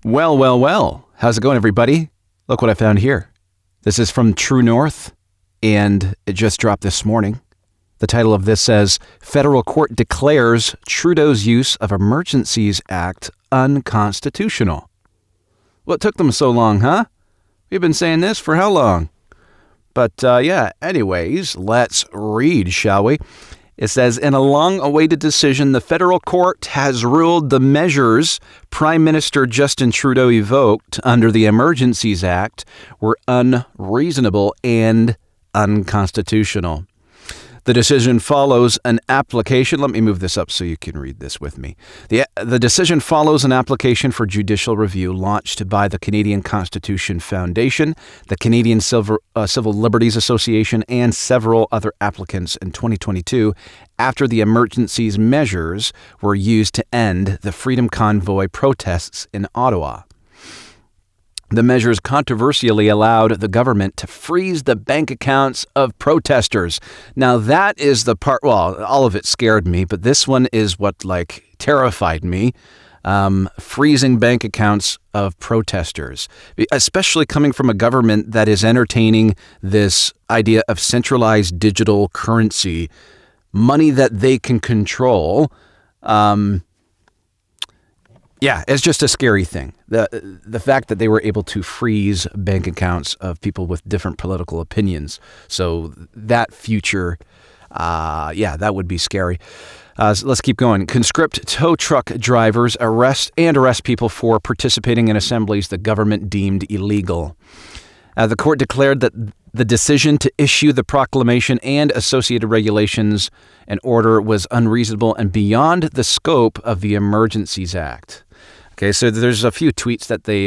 Well. How's it going, everybody? Look what I found here. This is from True North, and it just dropped this morning. The title of this says, Federal Court Declares Trudeau's Use of Emergencies Act Unconstitutional. What took them so long, huh? We've been saying this for how long? But anyways, let's read, shall we? It says, in a long-awaited decision, the federal court has ruled the measures Prime Minister Justin Trudeau evoked under the Emergencies Act were unreasonable and unconstitutional. The decision follows an application. Let me move this up so you can read this with me. The decision follows an application for judicial review launched by the Canadian Constitution Foundation, the Canadian Civil Liberties Association, and several other applicants in 2022 after the emergency's measures were used to end the Freedom Convoy protests in Ottawa. The measures controversially allowed the government to freeze the bank accounts of protesters. Now that is the part, well, all of it scared me, but this one is what terrified me. Freezing bank accounts of protesters, especially coming from a government that is entertaining this idea of centralized digital currency, money that they can control. Yeah, it's just a scary thing. The fact that they were able to freeze bank accounts of people with different political opinions. So that future, that would be scary. So let's keep going. Conscript tow truck drivers arrest people for participating in assemblies the government deemed illegal. The court declared that the decision to issue the proclamation and associated regulations and order was unreasonable and beyond the scope of the Emergencies Act. Okay, so there's a few tweets that they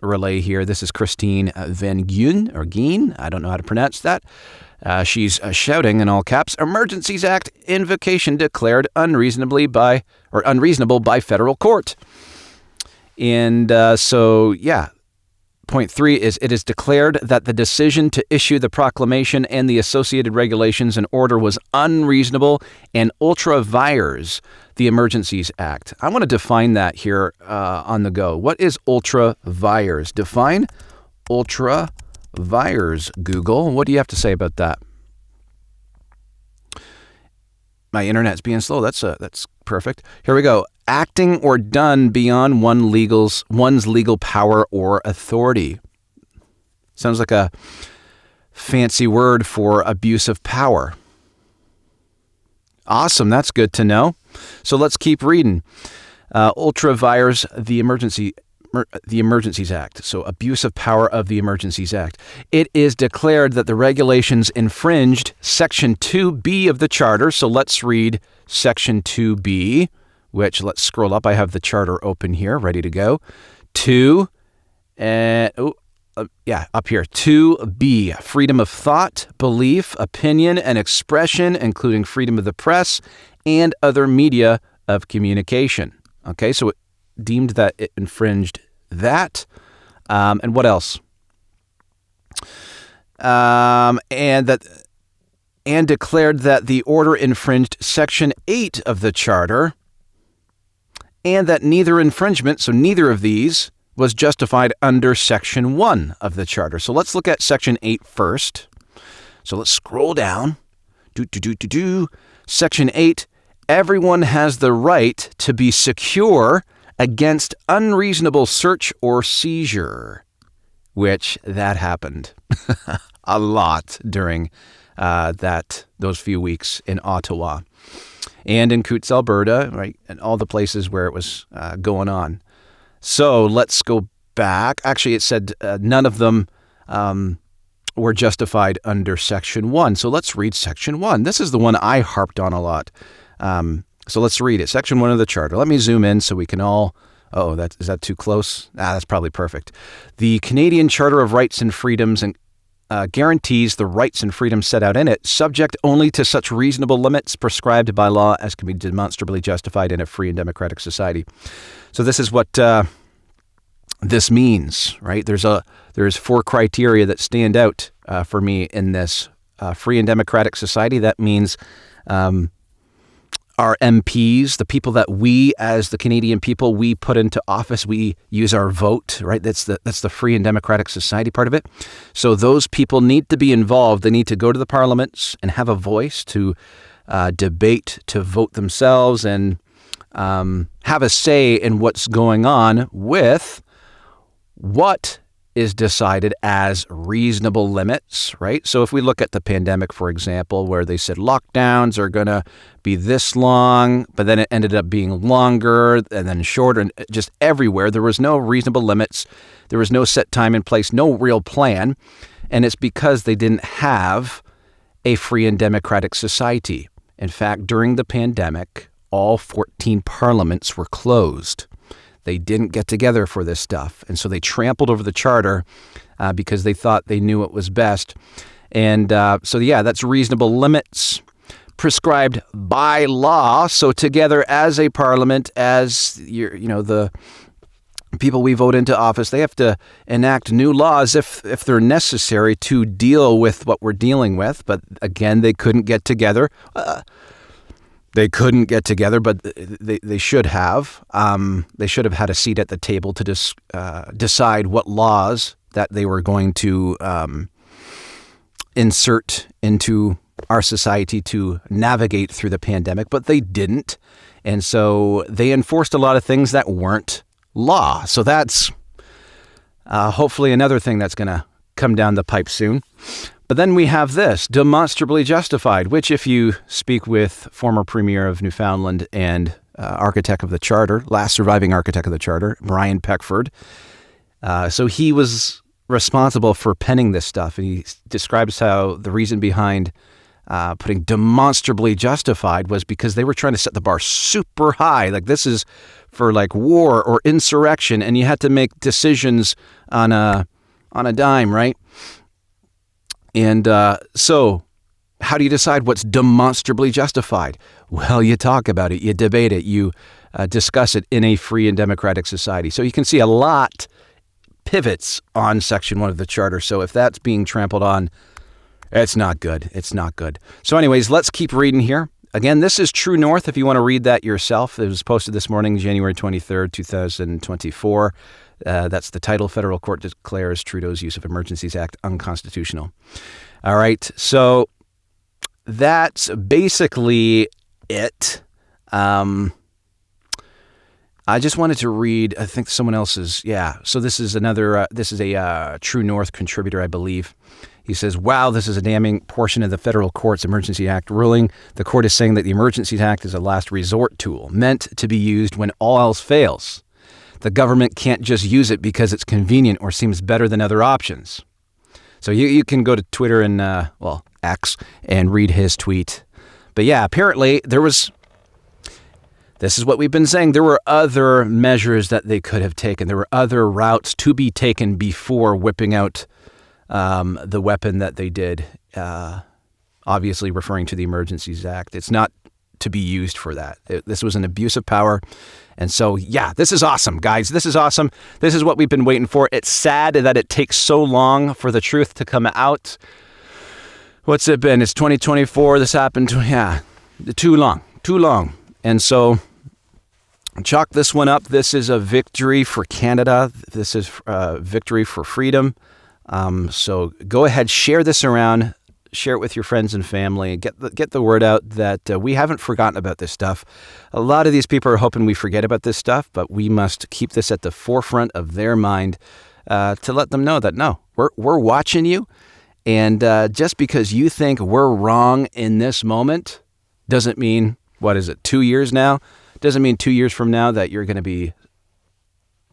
relay here. This is Christine Van Geen. I don't know how to pronounce that. She's shouting in all caps, Emergencies Act invocation declared unreasonable by federal court. And Point 3 is it is declared that the decision to issue the proclamation and the associated regulations and order was unreasonable and ultra vires the Emergencies Act. I want to define that here on the go. What is ultra vires? Define ultra vires, Google. What do you have to say about that? My internet's being slow. That's perfect. Here we go. Acting or done beyond one's legal power or authority. Sounds like a fancy word for abuse of power. Awesome. That's good to know. So let's keep reading. Ultra vires the Emergencies Act. So abuse of power of the Emergencies Act. It is declared that the regulations infringed Section 2B of the Charter. So let's read Section 2B, which let's scroll up. I have the Charter open here, ready to go. Up here. 2B, freedom of thought, belief, opinion, and expression, including freedom of the press and other media of communication. Okay, so it deemed that it infringed that. And what else? And declared that the order infringed Section 8 of the Charter, and that neither infringement, so neither of these, was justified under Section 1 of the Charter. So let's look at Section 8 first. So let's scroll down. Section 8, everyone has the right to be secure against unreasonable search or seizure, which that happened a lot during those few weeks in Ottawa and in Coutts, Alberta, right, and all the places where it was going on. So let's go back. Actually, it said none of them were justified under Section 1. So let's read Section 1. This is the one I harped on a lot. So let's read it. Section 1 of the Charter. Let me zoom in so we can all... is that too close? That's probably perfect. The Canadian Charter of Rights and Freedoms and guarantees the rights and freedoms set out in it, subject only to such reasonable limits prescribed by law as can be demonstrably justified in a free and democratic society. So this is what this means, right? There's 4 criteria that stand out for me in this free and democratic society. That means our MPs, the people that we, as the Canadian people, we put into office, we use our vote, right? That's the free and democratic society part of it. So those people need to be involved. They need to go to the parliaments and have a voice to debate, to vote themselves, and have a say in what's going on with what is decided as reasonable limits, right? So if we look at the pandemic, for example, where they said lockdowns are going to be this long, but then it ended up being longer and then shorter, and just everywhere. There was no reasonable limits. There was no set time in place, no real plan. And it's because they didn't have a free and democratic society. In fact, during the pandemic, all 14 parliaments were closed. They didn't get together for this stuff. And so they trampled over the charter because they thought they knew what was best. And that's reasonable limits prescribed by law. So together as a parliament, as the people we vote into office, they have to enact new laws if they're necessary to deal with what we're dealing with. But again, they couldn't get together. They couldn't get together, but they should have. They should have had a seat at the table to decide what laws that they were going to insert into our society to navigate through the pandemic, but they didn't. And so they enforced a lot of things that weren't law. So that's hopefully another thing that's going to come down the pipe soon. But then we have this, demonstrably justified, which if you speak with former Premier of Newfoundland and architect of the Charter, last surviving architect of the Charter, Brian Peckford, so he was responsible for penning this stuff. And he describes how the reason behind putting demonstrably justified was because they were trying to set the bar super high. Like this is for like war or insurrection, and you had to make decisions on a dime, right? And so how do you decide what's demonstrably justified? Well, you talk about it, you debate it, you discuss it in a free and democratic society. So you can see a lot pivots on Section 1 of the Charter. So if that's being trampled on, it's not good. It's not good. So anyways, let's keep reading here. Again, this is True North if you want to read that yourself. It was posted this morning, January 23rd, 2024. That's the title. Federal Court declares Trudeau's use of Emergencies Act unconstitutional. All right. So that's basically it. I just wanted to read, I think someone else's. Yeah. So this is this is a True North contributor, I believe. He says, wow, this is a damning portion of the federal court's Emergency Act ruling. The court is saying that the Emergency Act is a last resort tool meant to be used when all else fails. The government can't just use it because it's convenient or seems better than other options. So you can go to Twitter and, X, and read his tweet. But yeah, apparently this is what we've been saying. There were other measures that they could have taken. There were other routes to be taken before whipping out the weapon that they did, obviously referring to the Emergencies Act. It's not to be used for that. This was an abuse of power. And so, yeah, this is awesome, guys. This is awesome. This is what we've been waiting for. It's sad that it takes so long for the truth to come out. What's it been? It's 2024. This happened. Too long. And so chalk this one up. This is a victory for Canada. This is a victory for freedom. So go ahead, share this around. Share it with your friends and family. Get the word out that we haven't forgotten about this stuff. A lot of these people are hoping we forget about this stuff, but we must keep this at the forefront of their mind to let them know that, no, we're watching you. And just because you think we're wrong in this moment doesn't mean, 2 years now? Doesn't mean 2 years from now that you're going to be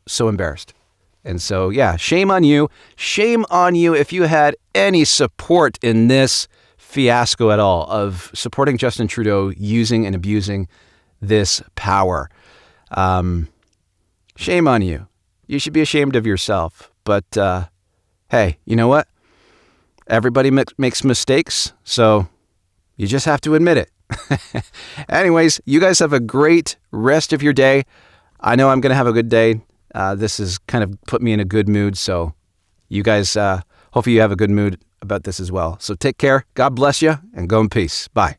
so embarrassed. And so, yeah, shame on you. Shame on you if you had any support in this fiasco at all of supporting Justin Trudeau using and abusing this power. Shame on you. You should be ashamed of yourself. But, hey, you know what? Everybody makes mistakes, so you just have to admit it. Anyways, you guys have a great rest of your day. I know I'm going to have a good day. This has kind of put me in a good mood, so you guys, hopefully you have a good mood about this as well. So take care, God bless you, and go in peace. Bye.